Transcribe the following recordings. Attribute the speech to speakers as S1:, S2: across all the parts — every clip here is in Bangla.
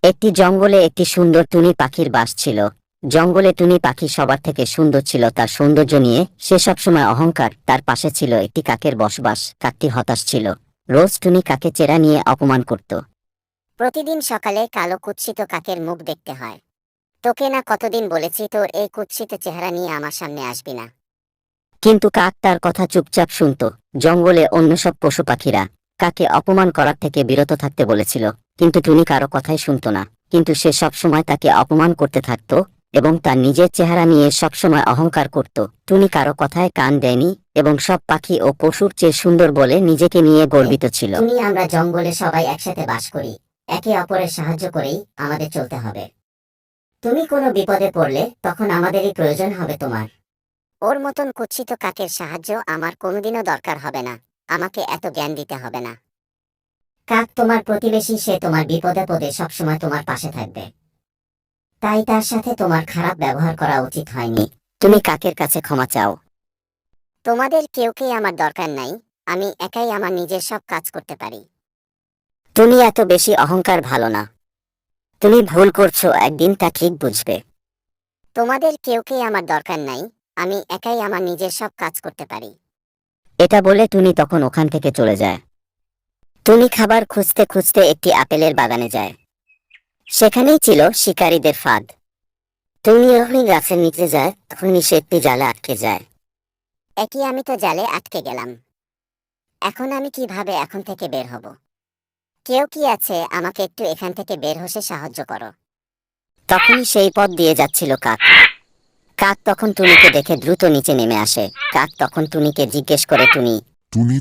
S1: একটি জঙ্গলে একটি সুন্দর টুনি পাখির বাস ছিল। জঙ্গলে টুনি পাখি সবার থেকে সুন্দর ছিল। তার সৌন্দর্য নিয়ে সে সবসময় অহংকার। তার পাশে ছিল একটি কাকের বসবাস। কাকটি হতাশ ছিল। রোজ টুনি কাকে চেরা নিয়ে অপমান করত।
S2: প্রতিদিন সকালে কালো কুৎসিত কাকের মুখ দেখতে হয়। তোকে না কতদিন বলেছি তোর এই কুৎসিত চেহারা নিয়ে আমার সামনে আসবি না।
S1: কিন্তু কাক তার কথা চুপচাপ শুনত। জঙ্গলে অন্য সব পশু পাখিরা কাকে অপমান করার থেকে বিরত থাকতে বলেছিল, কিন্তু টুনি কারো কথাই শুনত না। কিন্তু সে সবসময় তাকে অপমান করতে থাকত এবং তার নিজের চেহারা নিয়ে সবসময় অহংকার করত। টুনি কারো কথায় কান দেয়নি এবং সব পাখি ও পশুর চেয়ে সুন্দর বলে নিজেকে নিয়ে গর্বিত ছিল।
S2: টুনি, আমরা জঙ্গলে সবাই একসাথে বাস করি। একে অপরের সাহায্য করেই আমাদের চলতে হবে। তুমি কোনো বিপদে পড়লে তখন আমাদেরই প্রয়োজন হবে তোমার। ওর মতন কুৎসিত কাকের সাহায্য আমার কোনোদিনও দরকার হবে না। আমাকে এত জ্ঞান দিতে হবে না। কাক তোমার প্রতিবেশী, সে তোমার বিপদে পদে সবসময় তোমার পাশে থাকবে। তাই তার সাথে তোমার খারাপ ব্যবহার করা উচিত হয়নি।
S1: তুমি কাকের কাছে ক্ষমা চাও।
S2: তোমাদের কেউকেই আমার দরকার নাই। আমি একাই আমার নিজের সব কাজ করতে পারি।
S1: তুমি এত বেশি অহংকার ভালো না। তুমি ভুল করছো, একদিন তা ঠিক বুঝবে।
S2: তোমাদের কেউকেই আমার দরকার নাই। আমি একাই আমার নিজের সব কাজ করতে পারি।
S1: এটা বলে টুনি তখন ওখান থেকে চলে যায়। টুনি খাবার খুঁজতে খুঁজতে একটি আপেলের বাগানে যায়। সেখানেই ছিল শিকারীদের ফাঁদ। টুনি যখনই গাছের নিচে যায় তখনই সে একটি জালে আটকে যায়।
S2: একই, আমি তো জালে আটকে গেলাম। এখন আমি কিভাবে এখন থেকে বের হব? কেউ কি আছে? আমাকে একটু এখান থেকে বের হতে সাহায্য করো।
S1: তখনই সেই পথ দিয়ে যাচ্ছিল কাক। কাক তখন টুনিকে দেখে দ্রুত নিচে নেমে আসে। কাক তখন টুনিকে জিজ্ঞেস করে, টুনি।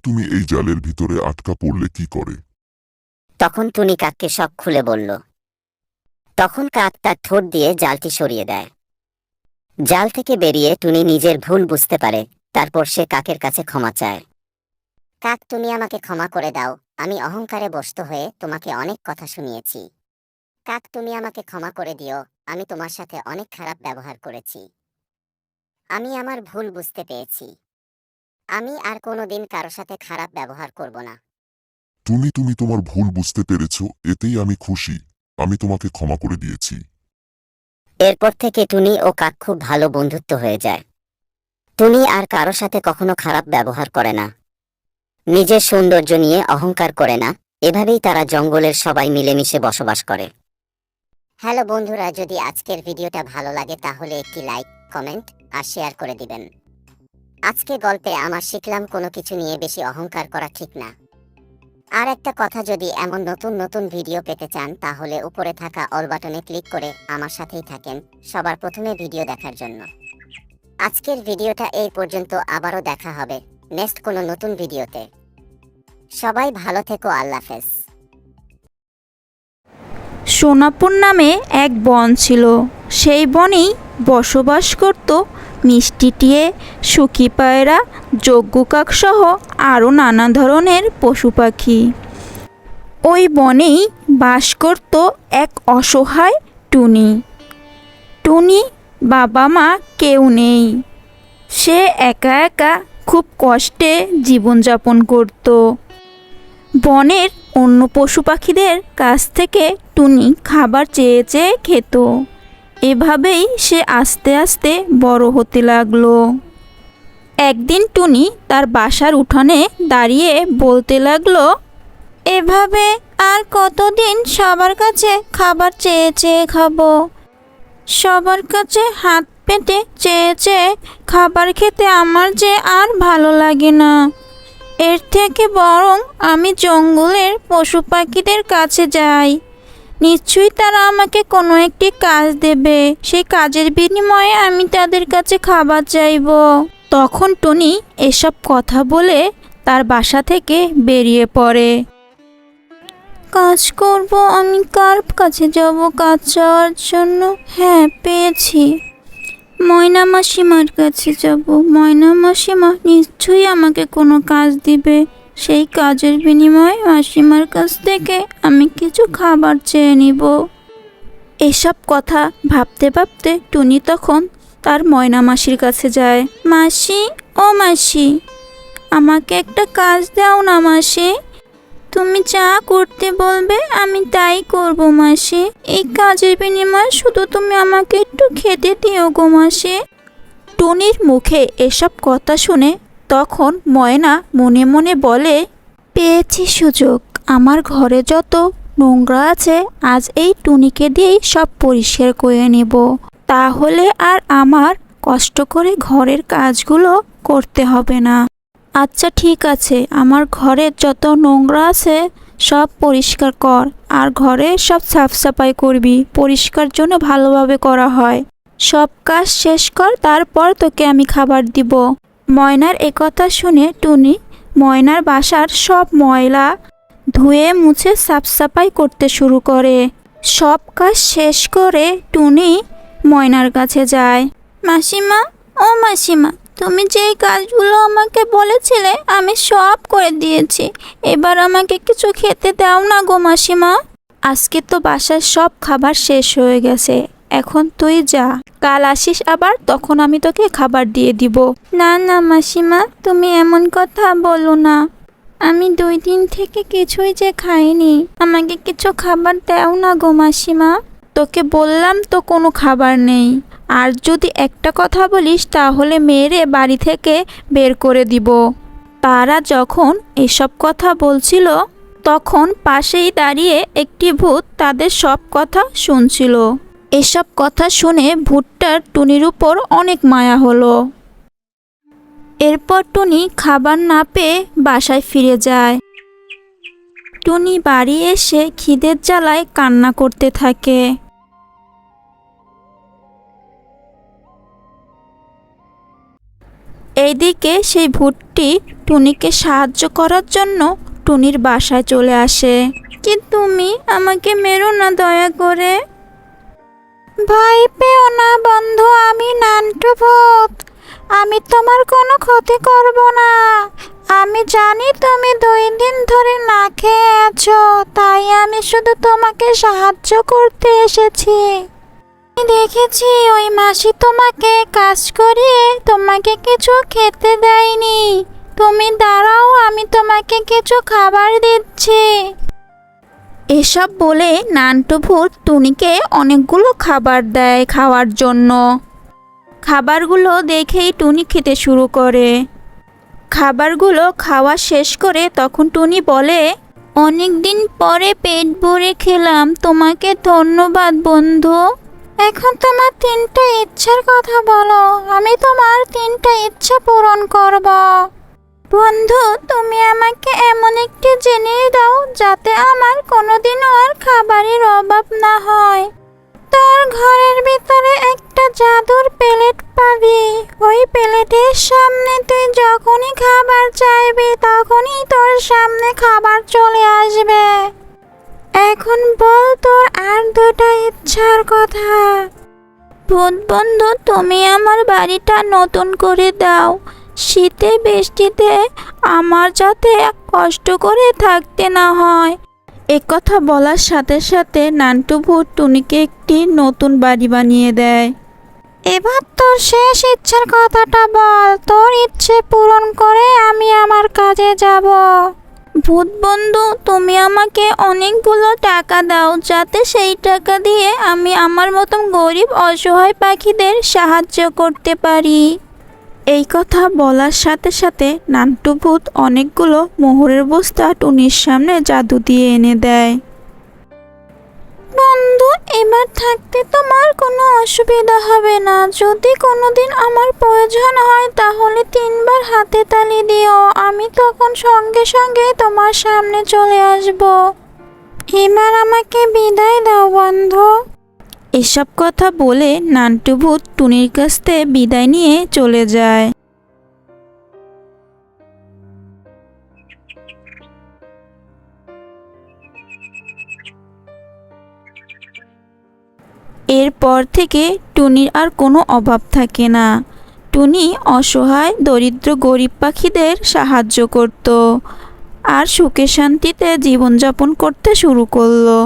S3: তুমি এই জালের ভিতরে আটকা পড়লে কি করে?
S1: তখন টুনি কাককে সব খুলে বলল। তখন কাক তার ঠোঁট দিয়ে জালটি সরিয়ে দেয়। জাল থেকে বেরিয়ে টুনি নিজের ভুল বুঝতে পারে। তারপর সে কাকের কাছে ক্ষমা চায়।
S2: কাক, তুমি আমাকে ক্ষমা করে দাও। আমি অহংকারে বশত হয়ে তোমাকে অনেক কথা শুনিয়েছি। কাক, তুমি আমাকে ক্ষমা করে দিও। আমি তোমার সাথে অনেক খারাপ ব্যবহার করেছি। আমি আমার ভুল বুঝতে পেরেছি। আমি আর কোনোদিন কারো সাথে খারাপ ব্যবহার করব না।
S3: তুমি তোমার ভুল বুঝতে পেরেছো, এতেই আমি খুশি। আমি তোমাকে ক্ষমা করে দিয়েছি।
S1: এরপর থেকে টুনি ও কাক খুব ভালো বন্ধুত্ব হয়ে যায়। টুনি আর কারো সাথে কখনো খারাপ ব্যবহার করে না, নিজের সৌন্দর্য নিয়ে অহংকার করে না। এভাবেই তারা জঙ্গলের সবাই মিলেমিশে বসবাস করে।
S2: হ্যালো বন্ধুরা, যদি আজকের ভিডিওটা ভালো লাগে তাহলে একটি লাইক, কমেন্ট আর শেয়ার করে দিবেন। আজকে গল্পে আমরা শিখলাম কোনো কিছু নিয়ে বেশি অহংকার করা ঠিক না। আর একটা কথা, যদি এমন নতুন নতুন ভিডিও পেতে চান তাহলে উপরে থাকা অল বাটনে ক্লিক করে আমার সাথেই থাকেন সবার প্রথমে ভিডিও দেখার জন্য। আজকের ভিডিওটা এই পর্যন্ত, আবারও দেখা হবে নেক্সট কোনো নতুন ভিডিওতে। সবাই ভালো থেকো, আল্লাহ হাফেজ।
S4: সোনাপুর নামে এক বন ছিল। সেই বনেই বসবাস করত মিষ্টি টিয়ে, সুখী পায়রা, যজ্ঞ কাক সহ আরও নানা ধরনের পশু পাখি। ওই বনেই বাস করত এক অসহায় টুনি। টুনি বাবা মা কেউ নেই। সে একা একা খুব কষ্টে জীবনযাপন করত। বনের অন্য পশু পাখিদের কাছ থেকে টুনি খাবার চেয়ে চেয়ে খেত। এভাবেই সে আস্তে আস্তে বড় হতে লাগলো। একদিন টুনি তার বাসার উঠানে দাঁড়িয়ে বলতে লাগলো, এভাবে আর কতদিন সবার কাছে খাবার চেয়ে চেয়ে খাবো? সবার কাছে হাত পেতে চেয়ে চেয়ে খাবার খেতে আমার যে আর ভালো লাগে না। এর থেকে বরং আমি জঙ্গলের পশু পাখিদের কাছে যাই। নিশ্চয়ই তারা আমাকে কোনো একটি কাজ দেবে। সেই কাজের বিনিময়ে আমি তাদের কাছে খাবার চাইব। তখন টুনি এসব কথা বলে তার বাসা থেকে বেরিয়ে পড়ে। কাজ করব, আমি কার কাছে যাব কাজ চাওয়ার জন্য? হ্যাঁ, পেয়েছি, ময়না মাসিমার কাছে যাব। ময়না মাসিমা নিশ্চয়ই আমাকে কোনো কাজ দিবে। সেই কাজের বিনিময়ে মাসিমার কাছ থেকে আমি কিছু খাবার চেয়ে নিব। এসব কথা ভাবতে ভাবতে টুনি তখন তার ময়না মাসির কাছে যায়। মাসি, ও মাসি, আমাকে একটা কাজ দাও না মাসি। তুমি যা করতে বলবে আমি তাই করব। করব মাসি? এই কাজের বিনিময়ে শুধু তুমি আমাকে একটু খেতে দিও গো মাসি। টুনির মুখে এসব কথা শুনে তখন ময়না মনে মনে বলে, পেয়েছি সুযোগ। আমার ঘরে যত নোংরা আছে আজ এই টুনিকে দিয়েই সব পরিষ্কার করে নেব। তাহলে আর আমার কষ্ট করে ঘরের কাজগুলো করতে হবে না। আচ্ছা ঠিক আছে, আমার ঘরের যত নোংরা আছে সব পরিষ্কার কর, আর ঘরে সব সাফ সাফাই করবি। পরিষ্কার জন্য ভালোভাবে করা হয়। সব কাজ শেষ কর, তারপর তোকে আমি খাবার দিব। ময়নার একথা শুনে টুনি ময়নার বাসার সব ময়লা ধুয়ে মুছে সাফ সাফাই করতে শুরু করে। সব কাজ শেষ করে টুনি ময়নার কাছে যায়। মাসিমা, ও মাসিমা, তুমি যেই কাজগুলো আমাকে বলেছিলে আমি সব করে দিয়েছি। এবার আমাকে কিছু খেতে দাও না গো মাসিমা। আজকে তো বাসার সব খাবার শেষ হয়ে গেছে, এখন তুই যা। কাল আসিস আবার, তখন আমি তোকে খাবার দিয়ে দিব। না না মাসিমা, তুমি এমন কথা বলো না। আমি 2 দিন থেকে কিছুই যে খাইনি। আমাকে কিছু খাবার দাও না গো মাসিমা। তোকে বললাম তো কোনো খাবার নেই, আর যদি একটা কথা বলিস তাহলে মেরে বাড়ি থেকে বের করে দিব। তারা যখন এসব কথা বলছিল তখন পাশেই দাঁড়িয়ে একটি ভূত তাদের সব কথা শুনছিল। এসব কথা শুনে ভূতটার টুনির উপর অনেক মায়া হলো। এরপর টুনি খাবার না পেয়ে বাসায় ফিরে যায়। টুনি বাড়ি এসে খিদের জ্বালায় কান্না করতে থাকে। এইদিকে সেই ভূতটি টুনিকে সাহায্য করার জন্য টুনির বাসায় চলে আসে। কি তুমি আমাকে মেরো না দয়া করে। ভয় পেও না বন্ধু, আমি নান্টু ভূত। আমি তোমার কোনো ক্ষতি করব না। আমি জানি তুমি 2 দিন ধরে না খেয়ে আছো, তাই আমি শুধু তোমাকে সাহায্য করতে এসেছি। আমি দেখেছি ওই মাসি তোমাকে কাজ করিয়ে তোমাকে কিছু খেতে দেয়নি। তুমি দাঁড়াও, আমি তোমাকে কিছু খাবার দিচ্ছি। এসব বলে নান্টু ভূত টুনিকে অনেকগুলো খাবার দেয় খাওয়ার জন্য। খাবারগুলো দেখেই টুনি খেতে শুরু করে। খাবারগুলো খাওয়া শেষ করে তখন টুনি বলে, অনেক দিন পরে পেট ভরে খেলাম, তোমাকে ধন্যবাদ বন্ধু। এখন তোমার 3টা ইচ্ছার কথা বলো, আমি তোমার 3টা ইচ্ছা পূরণ করব। বন্ধু, তুমি আমাকে এমন একটি জিনিস দাও যাতে আমার কোনোদিনও আর খাবারের অভাব না হয়। তোর ঘরের ভিতরে একটা জাদুর প্লেট পাবি। ওই প্লেটের সামনে তুই যখনই খাবার চাইবি তখনই তোর সামনে খাবার চলে আসবে। এখন বল তোর আর 2টা ইচ্ছার কথা। ভূত বন্ধু, তুমি আমার বাড়িটা নতুন করে দাও। শীতে বৃষ্টিতে আমার যাতে কষ্ট করে থাকতে না হয়। একথা বলার সাথে সাথে নান্টু ভূত টুনিকে একটি নতুন বাড়ি বানিয়ে দেয়। এবার তোর শেষ ইচ্ছার কথাটা বল, তোর ইচ্ছে পূরণ করে আমি আমার কাজে যাব। ভূত বন্ধু, তুমি আমাকে অনেকগুলো টাকা দাও যাতে সেই টাকা দিয়ে আমি আমার মতন গরিব অসহায় পাখিদের সাহায্য করতে পারি। এই কথা বলার সাথে সাথে নান্টু ভূত অনেকগুলো মোহরের বস্তা টুনির সামনে জাদু দিয়ে এনে দেয়। বন্ধু, এবার থাকতে তোমার কোনো অসুবিধা হবে না। যদি কোনোদিন আমার প্রয়োজন হয় তাহলে 3 বার হাতে তালি দিও, আমি তখন সঙ্গে সঙ্গে তোমার সামনে চলে আসব। এবার আমাকে বিদায় দাও বন্ধু। এসব কথা বলে নান্টু ভূত টুনির কাছ থেকে বিদায় নিয়ে চলে যায়। এরপর থেকে টুনির আর কোনো অভাব থাকে না। টুনি অসহায় দরিদ্র গরিব পাখিদের সাহায্য করত আর সুখে শান্তিতে জীবনযাপন করতে শুরু করলো।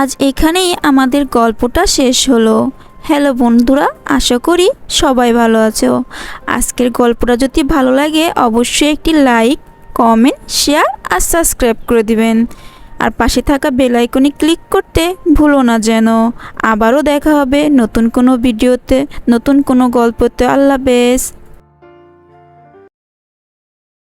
S4: আজ এখানেই আমাদের গল্পটা শেষ হলো। হ্যালো বন্ধুরা, আশা করি সবাই ভালো আছো। আজকের গল্পটা যদি ভালো লাগে অবশ্যই একটি লাইক, কমেন্ট, শেয়ার আর সাবস্ক্রাইব করে দিবেন। আর পাশে থাকা বেল আইকনে ক্লিক করতে ভুলো না যেন। আবারও দেখা হবে নতুন কোনো ভিডিওতে, নতুন কোনো গল্পতে। আল্লাহ হাফেজ।